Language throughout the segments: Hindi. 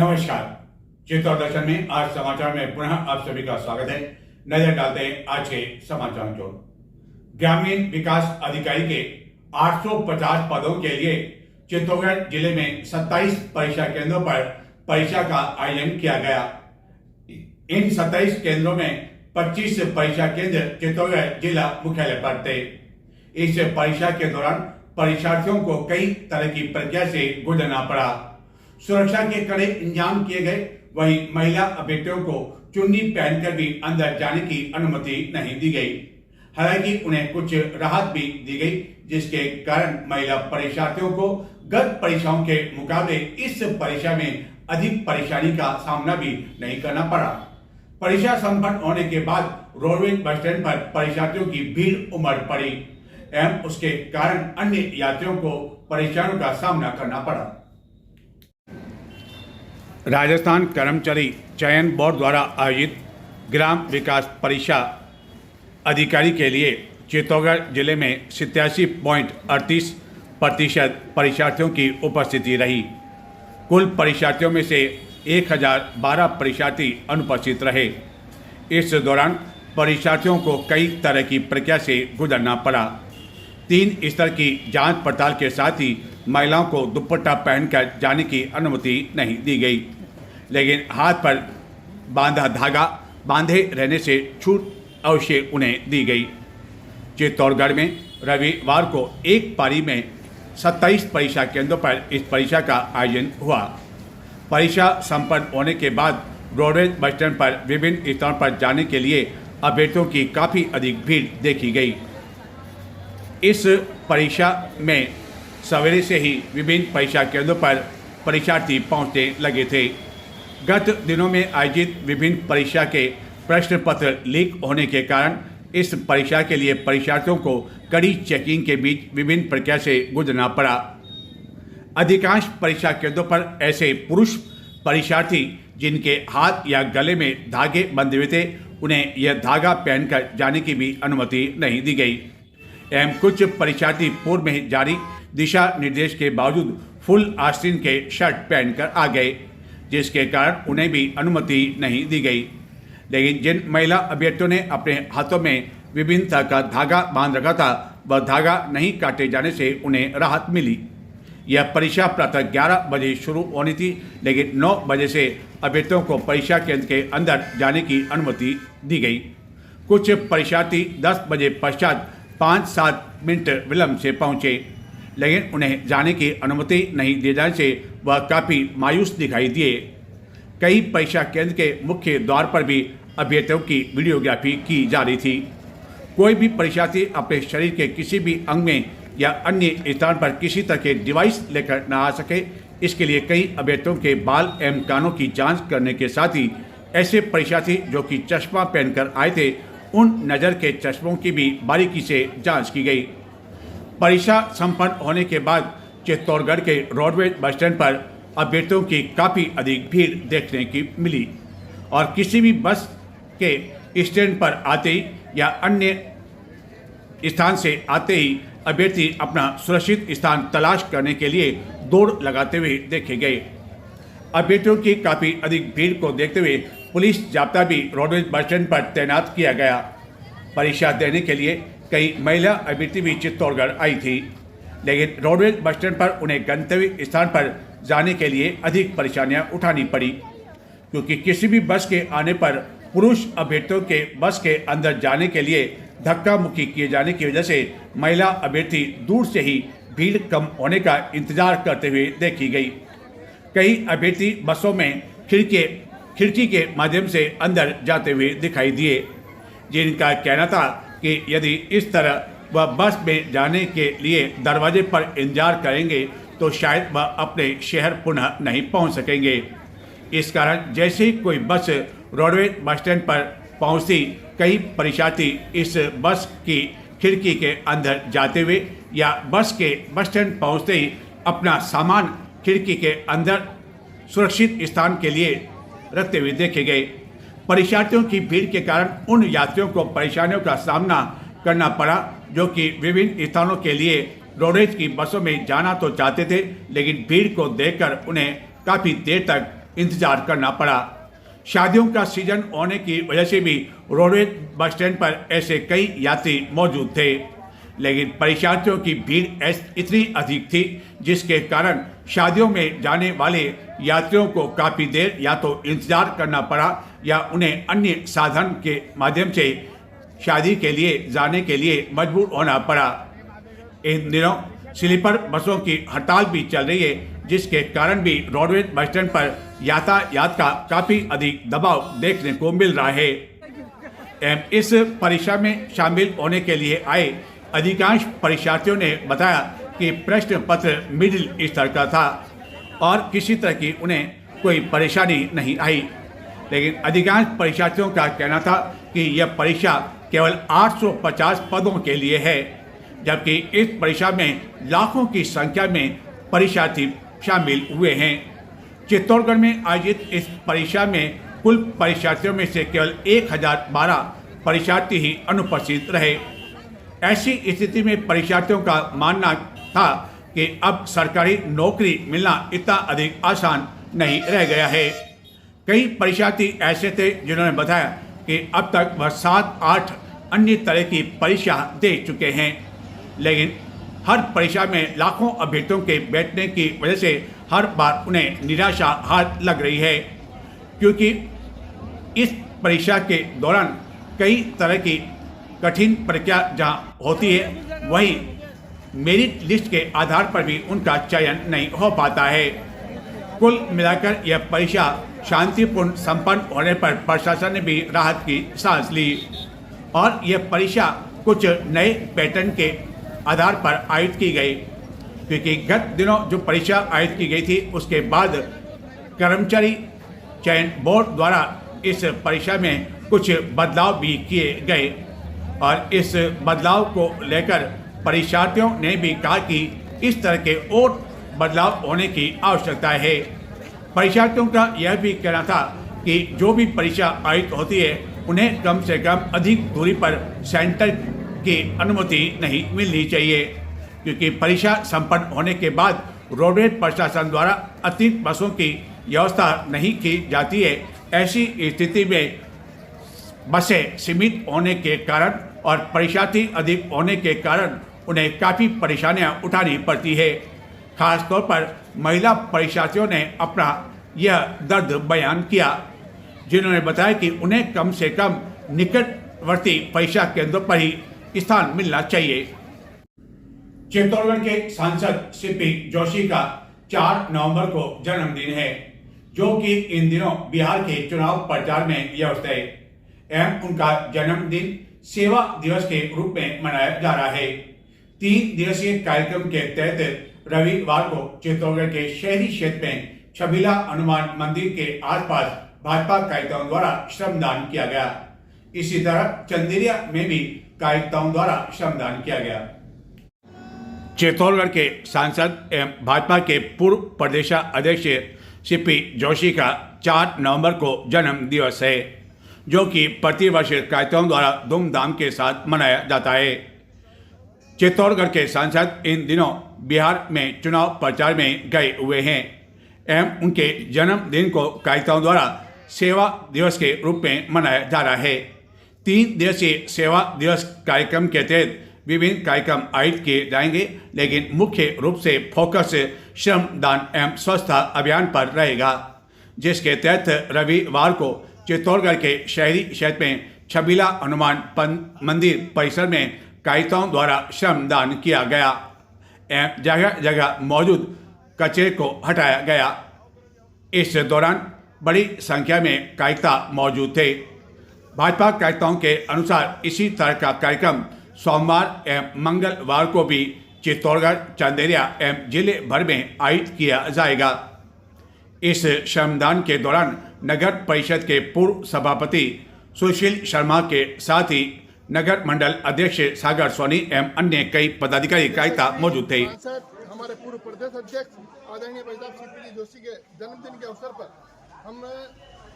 नमस्कार। चित्तौड़ दर्शन में आज समाचार में पुनः आप सभी का स्वागत है। नजर डालते हैं आज के समाचार की ओर। ग्रामीण विकास अधिकारी के 850 पदों के लिए चित्तौड़गढ़ जिले में 27 परीक्षा केंद्रों पर परीक्षा का आयोजन किया गया। इन 27 केंद्रों में 25 परीक्षा केंद्र चित्तौड़गढ़ जिला मुख्यालय पर थे। इस परीक्षा के दौरान परीक्षार्थियों को कई तरह की प्रक्रिया से गुजरना पड़ा। सुरक्षा के कड़े इंतजाम किए गए, वहीं महिला अभ्यर्थियों को चुन्नी पहनकर भी अंदर जाने की अनुमति नहीं दी गई। हालांकि उन्हें कुछ राहत भी दी गई, जिसके कारण महिला परीक्षार्थियों को गत परीक्षाओं के मुकाबले इस परीक्षा में अधिक परेशानी का सामना भी नहीं करना पड़ा। परीक्षा संपन्न होने के बाद रोडवेज बस स्टैंड पर परीक्षार्थियों की भीड़ उमड़ पड़ी एवं उसके कारण अन्य यात्रियों को परेशानियों का सामना करना पड़ा। राजस्थान कर्मचारी चयन बोर्ड द्वारा आयोजित ग्राम विकास परीक्षा अधिकारी के लिए चित्तौड़गढ़ जिले में 87.38% परीक्षार्थियों की उपस्थिति रही। कुल परीक्षार्थियों में से 1012 परीक्षार्थी अनुपस्थित रहे। इस दौरान परीक्षार्थियों को कई तरह की प्रक्रिया से गुजरना पड़ा। 3 स्तर की जांच पड़ताल के साथ ही महिलाओं को दुपट्टा पहनकर जाने की अनुमति नहीं दी गई, लेकिन हाथ पर बांधा धागा बांधे रहने से छूट अवश्य उन्हें दी गई। चित्तौड़गढ़ में रविवार को एक पारी में 27 परीक्षा केंद्रों पर इस परीक्षा का आयोजन हुआ। परीक्षा संपन्न होने के बाद रोडवेज बस स्टैंड पर विभिन्न स्थानों पर जाने के लिए अभ्यर्थियों की काफ़ी अधिक भीड़ देखी गई। इस परीक्षा में सवेरे से ही विभिन्न परीक्षा केंद्रों पर परीक्षार्थी पहुंचने लगे थे। गत दिनों में आयोजित विभिन्न परीक्षा के प्रश्न पत्र लीक होने के कारण इस परीक्षा के लिए परीक्षार्थियों को कड़ी चेकिंग के बीच विभिन्न प्रक्रिया से गुजरना पड़ा। अधिकांश परीक्षा केंद्रों पर ऐसे पुरुष परीक्षार्थी जिनके हाथ या गले में धागे बंधे हुए थे, उन्हें यह धागा पहनकर जाने की भी अनुमति नहीं दी गई एवं कुछ परीक्षार्थी पूर्व में जारी दिशा निर्देश के बावजूद फुल आस्तीन के शर्ट पहनकर आ गए, जिसके कारण उन्हें भी अनुमति नहीं दी गई। लेकिन जिन महिला अभ्यर्थियों ने अपने हाथों में विभिन्न तरह का धागा बांध रखा था, वह धागा नहीं काटे जाने से उन्हें राहत मिली। यह परीक्षा प्रातः 11 बजे शुरू होनी थी, लेकिन 9 बजे से अभ्यर्थियों को परीक्षा केंद्र के अंदर जाने की अनुमति दी गई। कुछ परीक्षार्थी 10 बजे पश्चात 5-7 मिनट विलंब से पहुंचे, लेकिन उन्हें जाने की अनुमति नहीं दिए जाने से वह काफ़ी मायूस दिखाई दिए। कई परीक्षा केंद्र के मुख्य द्वार पर भी अभ्यर्थियों की वीडियोग्राफी की जा रही थी। कोई भी परीक्षार्थी अपने शरीर के किसी भी अंग में या अन्य स्थान पर किसी तरह के डिवाइस लेकर न आ सके, इसके लिए कई अभ्यर्थियों के बाल एवं कानों की जांच करने के साथ ही ऐसे परीक्षार्थी जो कि चश्मा पहनकर आए थे, उन नज़र के चश्मों की भी बारीकी से जांच की गई। परीक्षा संपन्न होने के बाद चित्तौड़गढ़ के रोडवेज बस स्टैंड पर अभ्यर्थियों की काफ़ी अधिक भीड़ देखने की मिली और किसी भी बस के स्टैंड पर आते ही या अन्य स्थान से आते ही अभ्यर्थी अपना सुरक्षित स्थान तलाश करने के लिए दौड़ लगाते हुए देखे गए। अभ्यर्थियों की काफ़ी अधिक भीड़ को देखते हुए पुलिस जाब्ता भी रोडवेज बस स्टैंड पर तैनात किया गया। परीक्षा देने के लिए कई महिला अभ्यर्थी भी चित्तौड़गढ़ आई थी, लेकिन रोडवेज बस स्टैंड पर उन्हें गंतव्य स्थान पर जाने के लिए अधिक परेशानियां उठानी पड़ी, क्योंकि किसी भी बस के आने पर पुरुष अभ्यर्थियों के बस के अंदर जाने के लिए धक्का मुक्की किए जाने की वजह से महिला अभ्यर्थी दूर से ही भीड़ कम होने का इंतजार करते हुए देखी गई। कई अभ्यर्थी बसों में खिड़की के माध्यम से अंदर जाते हुए दिखाई दिए, जिनका कहना था कि यदि इस तरह वह बस में जाने के लिए दरवाजे पर इंतजार करेंगे तो शायद वह अपने शहर पुनः नहीं पहुंच सकेंगे। इस कारण जैसे ही कोई बस रोडवेज बस स्टैंड पर पहुंचती, कई परीक्षार्थी इस बस की खिड़की के अंदर जाते हुए या बस के बस स्टैंड पहुंचते ही अपना सामान खिड़की के अंदर सुरक्षित स्थान के लिए रखते हुए देखे गए। परीक्षार्थियों की भीड़ के कारण उन यात्रियों को परेशानियों का सामना करना पड़ा जो कि विभिन्न स्थानों के लिए रोडवेज की बसों में जाना तो चाहते थे, लेकिन भीड़ को देखकर उन्हें काफ़ी देर तक इंतजार करना पड़ा। शादियों का सीजन होने की वजह से भी रोडवेज बस स्टैंड पर ऐसे कई यात्री मौजूद थे, लेकिन परीक्षार्थियों की भीड़ इतनी अधिक थी जिसके कारण शादियों में जाने वाले यात्रियों को काफ़ी देर या तो इंतजार करना पड़ा या उन्हें अन्य साधन के माध्यम से शादी के लिए जाने के लिए मजबूर होना पड़ा। इन दिनों स्लीपर बसों की हड़ताल भी चल रही है, जिसके कारण भी रोडवेज बस स्टैंड पर यातायात का काफ़ी अधिक दबाव देखने को मिल रहा है। इस परीक्षा में शामिल होने के लिए आए अधिकांश परीक्षार्थियों ने बताया कि प्रश्न पत्र मिडिल स्तर का था और किसी तरह की उन्हें कोई परेशानी नहीं आई, लेकिन अधिकांश परीक्षार्थियों का कहना था कि यह परीक्षा केवल 850 पदों के लिए है, जबकि इस परीक्षा में लाखों की संख्या में परीक्षार्थी शामिल हुए हैं। चित्तौड़गढ़ में आयोजित इस परीक्षा में कुल परीक्षार्थियों में से केवल 1012 परीक्षार्थी ही अनुपस्थित रहे। ऐसी स्थिति में परीक्षार्थियों का मानना था कि अब सरकारी नौकरी मिलना इतना अधिक आसान नहीं रह गया है। कई परीक्षार्थी ऐसे थे जिन्होंने बताया कि अब तक वह 7-8 अन्य तरह की परीक्षा दे चुके हैं, लेकिन हर परीक्षा में लाखों अभ्यर्थियों के बैठने की वजह से हर बार उन्हें निराशा हाथ लग रही है, क्योंकि इस परीक्षा के दौरान कई तरह की कठिन प्रक्रिया जहाँ होती है, वहीं मेरिट लिस्ट के आधार पर भी उनका चयन नहीं हो पाता है। कुल मिलाकर यह परीक्षा शांतिपूर्ण संपन्न होने पर प्रशासन ने भी राहत की सांस ली और यह परीक्षा कुछ नए पैटर्न के आधार पर आयोजित की गई, क्योंकि गत दिनों जो परीक्षा आयोजित की गई थी उसके बाद कर्मचारी चयन बोर्ड द्वारा इस परीक्षा में कुछ बदलाव भी किए गए और इस बदलाव को लेकर परीक्षार्थियों ने भी कहा कि इस तरह के और बदलाव होने की आवश्यकता है। परीक्षार्थियों का यह भी कहना था कि जो भी परीक्षा आयोजित होती है उन्हें कम से कम अधिक दूरी पर सेंटर की अनुमति नहीं मिलनी चाहिए, क्योंकि परीक्षा संपन्न होने के बाद रोडवेज प्रशासन द्वारा अतिरिक्त बसों की व्यवस्था नहीं की जाती है। ऐसी स्थिति में बसें सीमित होने के कारण और परीक्षार्थी अधिक होने के कारण उन्हें काफ़ी परेशानियां उठानी पड़ती है। खासतौर पर महिला परीक्षार्थियों ने अपना यह दर्द बयान किया, जिन्होंने बताया कि उन्हें कम से कम निकटवर्ती परीक्षा केंद्रों पर ही स्थान मिलना चाहिए। चित्तौड़गढ़ के सांसद सीपी जोशी का 4 नवंबर को जन्मदिन है, जो कि इन दिनों बिहार के चुनाव प्रचार में व्यस्त है एवं उनका जन्मदिन सेवा दिवस के रूप में मनाया जा रहा है। 3 दिवसीय कार्यक्रम के तहत रविवार को चित्तौड़गढ़ के शहरी क्षेत्र में छबीला हनुमान मंदिर के आसपास भाजपा कार्यकर्ताओं द्वारा श्रमदान किया गया। इसी तरह चंदेरिया में भी कार्यकर्ताओं द्वारा श्रमदान किया गया। चित्तौड़गढ़ के सांसद एवं भाजपा के पूर्व प्रदेश अध्यक्ष सीपी जोशी का 4 नवंबर को जन्म दिवस है, जो कि प्रतिवर्ष कार्यकर्ताओं द्वारा धूमधाम के साथ मनाया जाता है। चित्तौड़गढ़ के सांसद इन दिनों बिहार में चुनाव प्रचार में गए हुए हैं एवं उनके जन्मदिन को कार्यकर्ताओं द्वारा सेवा दिवस के रूप में मनाया जा रहा है। 3 दिवसीय सेवा दिवस कार्यक्रम के तहत विभिन्न कार्यक्रम आयोजित किए जाएंगे, लेकिन मुख्य रूप से फोकस श्रमदान एवं स्वच्छता अभियान पर रहेगा, जिसके तहत रविवार को चित्तौड़गढ़ के शहरी क्षेत्र में छबीला हनुमान मंदिर परिसर में कार्यकर्ताओं द्वारा श्रमदान किया गया एवं जगह जगह मौजूद कचरे को हटाया गया। इस दौरान बड़ी संख्या में कार्यकर्ता मौजूद थे। भाजपा कार्यकर्ताओं के अनुसार इसी तरह का कार्यक्रम सोमवार एवं मंगलवार को भी चित्तौड़गढ़, चंदेरिया एवं जिले भर में आयोजित किया जाएगा। इस श्रमदान के दौरान नगर परिषद के पूर्व सभापति सुशील शर्मा के साथ ही नगर मंडल अध्यक्ष सागर सोनी एवं अन्य कई पदाधिकारी कार्यकर्ता मौजूद थे। हमारे पूर्व प्रदेश अध्यक्ष आदरणीय भाई साहब सीपी जोशी के जन्मदिन के अवसर पर हम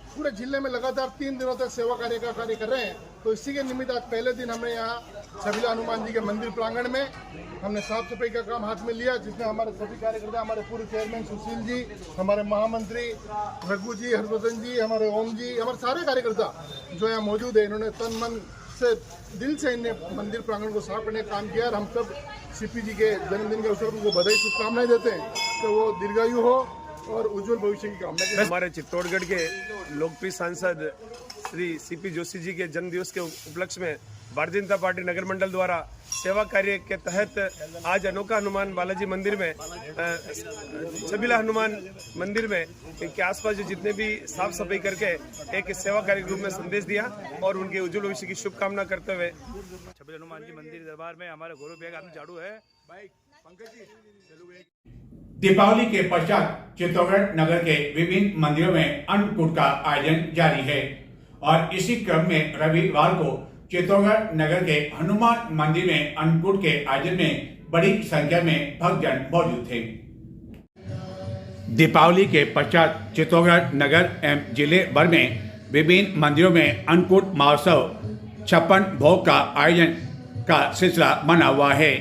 पूरे जिले में लगातार 3 दिनों तक सेवा कार्य कर रहे हैं। तो इसी के निमित्त आज पहले दिन हमने यहाँ छबीला हनुमान जी के मंदिर प्रांगण में हमने साफ सफाई का काम हाथ में लिया, जिसमें हमारे सभी कार्यकर्ता, हमारे पूर्व चेयरमैन सुशील जी, हमारे महामंत्री रघु जी, हर्षवर्धन जी, हमारे ओम जी, हमारे सारे कार्यकर्ता जो यहाँ मौजूद है, इन्होंने तन मन से दिल से इन्हें मंदिर प्रांगण को साफ करने का काम किया। और हम सब सीपी जी के जन्मदिन के अवसर पर उनको बधाई शुभकामनाएं देते हैं कि वो दीर्घायु हो और उज्जवल भविष्य की कामना करते हैं। हमारे चित्तौड़गढ़ के लोकप्रिय सांसद श्री सीपी जोशी जी के जन्मदिवस के उपलक्ष्य में भारतीय जनता पार्टी नगर मंडल द्वारा सेवा कार्य के तहत आज अनोखा हनुमान बालाजी मंदिर में छबीला हनुमान मंदिर में के आसपास जो जितने भी साफ सफाई करके एक सेवा कार्य के रूप में संदेश दिया और उनके उज्जवल भविष्य की शुभकामना करते हुए छबीला हनुमान जी मंदिर दरबार में हमारे गौरव बेग आदमी झाड़ू है। दीपावली के पश्चात चित्तौड़गढ़ नगर के विभिन्न मंदिरों में अन्नकूट का आयोजन जारी है और इसी क्रम में रविवार को चित्तौड़गढ़ नगर के हनुमान मंदिर में अन्नकूट के आयोजन में बड़ी संख्या में भक्तजन मौजूद थे। दीपावली के पश्चात चित्तौड़गढ़ नगर एवं जिले भर में विभिन्न मंदिरों में अन्नकूट महोत्सव 56 भोग का आयोजन का सिलसिला बना हुआ है।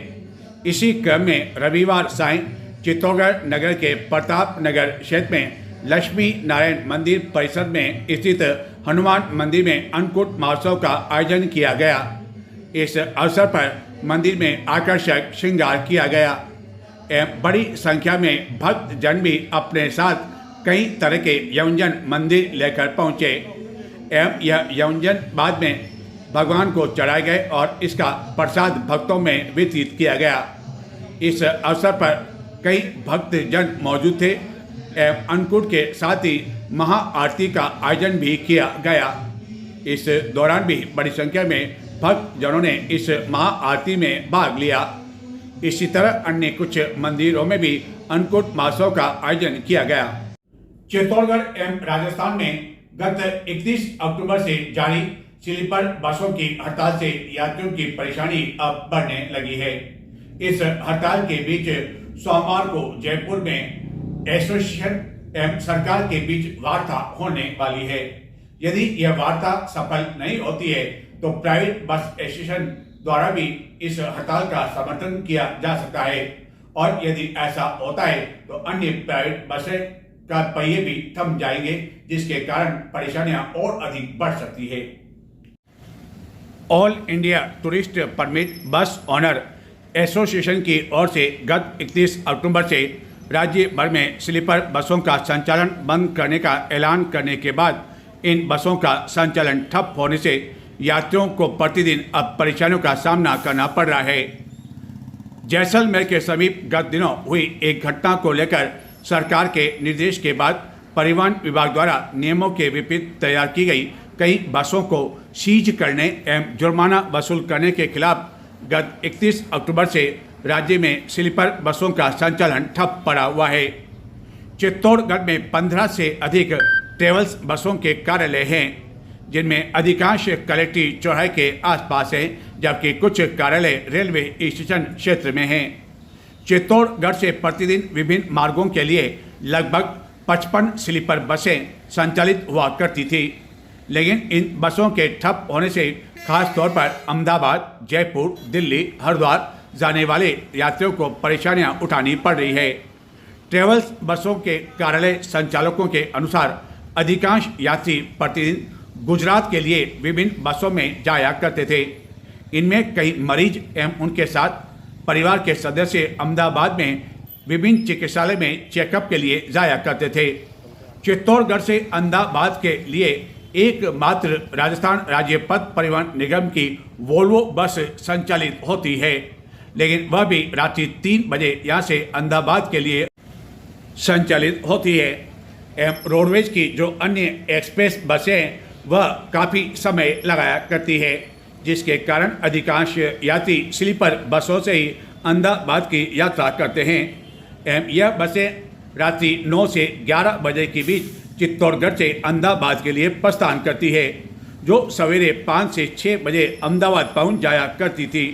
इसी क्रम में रविवार सायं चित्तौड़गढ़ नगर के प्रताप नगर क्षेत्र में लक्ष्मी नारायण मंदिर परिसर में स्थित हनुमान मंदिर में अन्नकूट महोत्सव का आयोजन किया गया। इस अवसर पर मंदिर में आकर्षक श्रृंगार किया गया एवं बड़ी संख्या में भक्त जन भी अपने साथ कई तरह के व्यंजन मंदिर लेकर पहुंचे एवं यह व्यंजन बाद में भगवान को चढ़ाए गए और इसका प्रसाद भक्तों में वितरित किया गया। इस अवसर पर कई भक्त जन मौजूद थे एवं अन्नकूट के साथ ही महाआरती का आयोजन भी किया गया। इस दौरान भी बड़ी संख्या में भक्त जनों ने इस महाआरती में भाग लिया। इसी तरह अन्य कुछ मंदिरों में भी अन्नकूट महोत्सव का आयोजन किया गया। चित्तौड़गढ़ एवं राजस्थान में गत 31 अक्टूबर से जारी स्लीपर बसों की हड़ताल से यात्रियों की परेशानी अब बढ़ने लगी है। इस हड़ताल के बीच सोमवार को जयपुर में एसोसिएशन एवं सरकार के बीच वार्ता होने वाली है। यदि यह वार्ता सफल नहीं होती है तो प्राइवेट बस एसोसिएशन द्वारा भी इस हड़ताल का समर्थन किया जा सकता है और यदि ऐसा होता है तो अन्य प्राइवेट बसें का पहिए भी थम जाएंगे, जिसके कारण परेशानियां और अधिक बढ़ सकती है। ऑल इंडिया टूरिस्ट परमिट बस ऑनर एसोसिएशन की ओर से गत 31 अक्टूबर से राज्य भर में स्लीपर बसों का संचालन बंद करने का ऐलान करने के बाद इन बसों का संचालन ठप होने से यात्रियों को प्रतिदिन अब परेशानियों का सामना करना पड़ रहा है। जैसलमेर के समीप गत दिनों हुई एक घटना को लेकर सरकार के निर्देश के बाद परिवहन विभाग द्वारा नियमों के विपरीत तैयार की गई कई बसों को सीज करने एवं जुर्माना वसूल करने के खिलाफ गत 31 अक्टूबर से राज्य में स्लीपर बसों का संचालन ठप पड़ा हुआ है। चित्तौड़गढ़ में 15 से अधिक ट्रेवल्स बसों के कार्यालय हैं, जिनमें अधिकांश कलेक्ट्रेट चौराहे के आसपास हैं, जबकि कुछ कार्यालय रेलवे स्टेशन क्षेत्र में हैं। चित्तौड़गढ़ से प्रतिदिन विभिन्न मार्गों के लिए लगभग 55 स्लीपर बसें संचालित हुआ करती थी, लेकिन इन बसों के ठप होने से खास तौर पर अहमदाबाद, जयपुर, दिल्ली, हरिद्वार जाने वाले यात्रियों को परेशानियां उठानी पड़ रही है। ट्रेवल्स बसों के कार्यालय संचालकों के अनुसार अधिकांश यात्री प्रतिदिन गुजरात के लिए विभिन्न बसों में जाया करते थे। इनमें कई मरीज एवं उनके साथ परिवार के सदस्य अहमदाबाद में विभिन्न चिकित्सालय में चेकअप के लिए जाया करते थे। चित्तौड़गढ़ से अहमदाबाद के लिए एकमात्र राजस्थान राज्य पथ परिवहन निगम की वोल्वो बस संचालित होती है, लेकिन वह भी रात्रि 3 बजे यहाँ से अहमदाबाद के लिए संचालित होती है। एवं रोडवेज की जो अन्य एक्सप्रेस बसें वह काफ़ी समय लगाया करती है, जिसके कारण अधिकांश यात्री स्लीपर बसों से ही अहमदाबाद की यात्रा करते हैं। एवं यह बसें रात्रि 9 से 11 बजे के बीच चित्तौड़गढ़ से अहमदाबाद के लिए प्रस्थान करती है, जो सवेरे 5 से 6 बजे अहमदाबाद पहुंच जाया करती थी।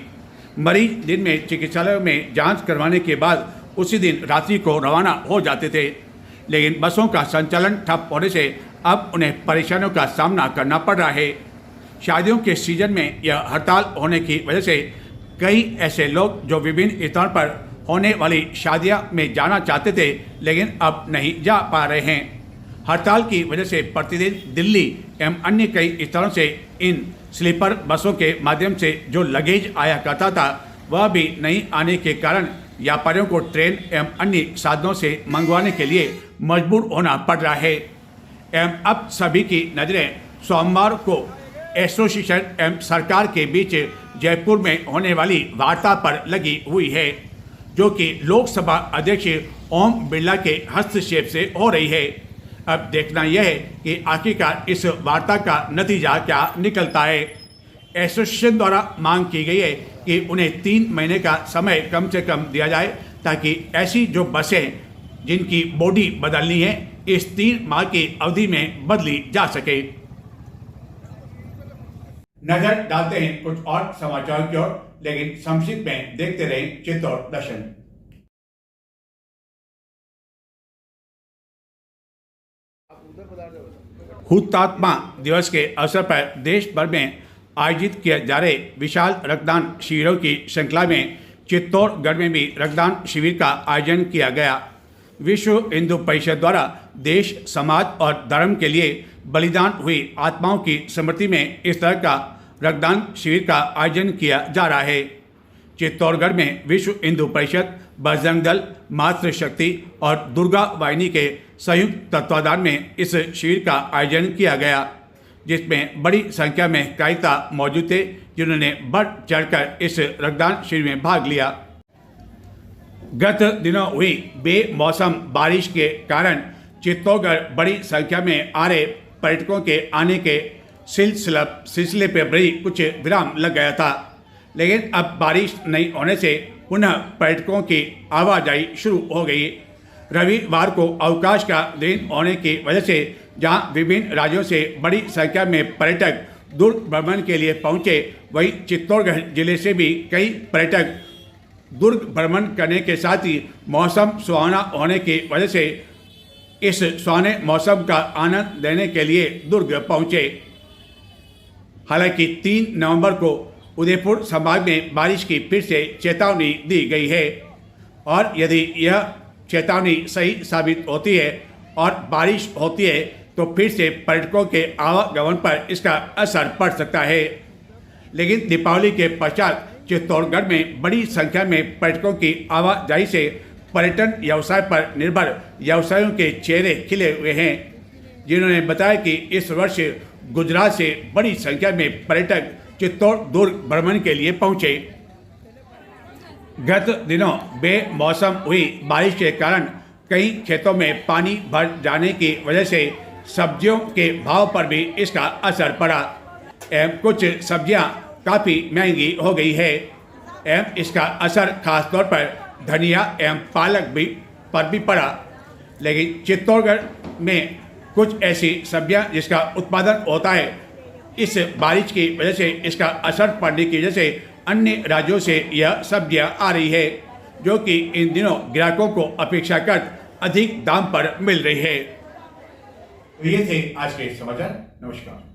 मरीज दिन में चिकित्सालयों में जांच करवाने के बाद उसी दिन रात्रि को रवाना हो जाते थे, लेकिन बसों का संचालन ठप होने से अब उन्हें परेशानियों का सामना करना पड़ रहा है। शादियों के सीजन में यह हड़ताल होने की वजह से कई ऐसे लोग जो विभिन्न स्थानों पर होने वाली शादियां में जाना चाहते थे लेकिन अब नहीं जा पा रहे हैं। हड़ताल की वजह से प्रतिदिन दिल्ली एवं अन्य कई स्थानों से इन स्लीपर बसों के माध्यम से जो लगेज आया करता था वह भी नहीं आने के कारण व्यापारियों को ट्रेन एवं अन्य साधनों से मंगवाने के लिए मजबूर होना पड़ रहा है। एवं अब सभी की नज़रें सोमवार को एसोसिएशन एवं सरकार के बीच जयपुर में होने वाली वार्ता पर लगी हुई है, जो कि लोकसभा अध्यक्ष ओम बिरला के हस्तक्षेप से हो रही है। अब देखना यह है कि आखिरकार इस वार्ता का नतीजा क्या निकलता है। एसोसिएशन द्वारा मांग की गई है कि उन्हें 3 महीने का समय कम से कम दिया जाए ताकि ऐसी जो बसें जिनकी बॉडी बदलनी है इस 3 माह की अवधि में बदली जा सके। नजर डालते हैं कुछ और समाचारों की ओर, लेकिन संक्षिप्त में देखते रहें चित्तौड़ दर्शन। हुतात्मा दिवस के अवसर पर देश भर में आयोजित किए जा रहे विशाल रक्तदान शिविरों की श्रृंखला में चित्तौड़गढ़ में भी रक्तदान शिविर का आयोजन किया गया। विश्व हिंदू परिषद द्वारा देश, समाज और धर्म के लिए बलिदान हुई आत्माओं की स्मृति में इस तरह का रक्तदान शिविर का आयोजन किया जा रहा है। चित्तौड़गढ़ में विश्व हिंदू परिषद, बजरंग दल, मातृशक्ति और दुर्गा वाहिनी के संयुक्त तत्वाधान में इस शिविर का आयोजन किया गया, जिसमें बड़ी संख्या में कार्यकर्ता मौजूद थे जिन्होंने बढ़ चढ़कर इस रक्तदान शिविर में भाग लिया। गत दिनों हुई बेमौसम बारिश के कारण चित्तौड़गढ़ बड़ी संख्या में आ रहे पर्यटकों के आने के सिलसिले पर भी कुछ विराम लग गया था, लेकिन अब बारिश नहीं होने से पुनः पर्यटकों की आवाजाही शुरू हो गई। रविवार को अवकाश का दिन होने की वजह से जहां विभिन्न राज्यों से बड़ी संख्या में पर्यटक दुर्ग भ्रमण के लिए पहुंचे, वहीं चित्तौड़गढ़ जिले से भी कई पर्यटक दुर्ग भ्रमण करने के साथ ही मौसम सुहावना होने की वजह से इस सुहाने मौसम का आनंद लेने के लिए दुर्ग पहुंचे। हालांकि 3 नवंबर को उदयपुर संभाग में बारिश की फिर से चेतावनी दी गई है और यदि यह चेतावनी सही साबित होती है और बारिश होती है तो फिर से पर्यटकों के आवागमन पर इसका असर पड़ सकता है। लेकिन दीपावली के पश्चात चित्तौड़गढ़ में बड़ी संख्या में पर्यटकों की आवाजाही से पर्यटन व्यवसाय पर निर्भर व्यवसायियों के चेहरे खिले हुए हैं, जिन्होंने बताया कि इस वर्ष गुजरात से बड़ी संख्या में पर्यटक चित्तौड़ दुर्ग भ्रमण के लिए पहुंचे। गत दिनों बेमौसम हुई बारिश के कारण कई खेतों में पानी भर जाने की वजह से सब्जियों के भाव पर भी इसका असर पड़ा एवं कुछ सब्जियां काफ़ी महंगी हो गई है एवं इसका असर खासतौर पर धनिया एवं पालक पर भी पड़ा। लेकिन चित्तौड़गढ़ में कुछ ऐसी सब्जियां जिसका उत्पादन होता है, इस बारिश की वजह से इसका असर पड़ने की वजह से अन्य राज्यों से यह सब्जियां आ रही है, जो कि इन दिनों ग्राहकों को अपेक्षाकृत अधिक दाम पर मिल रही है। ये थे आज के समाचार। नमस्कार।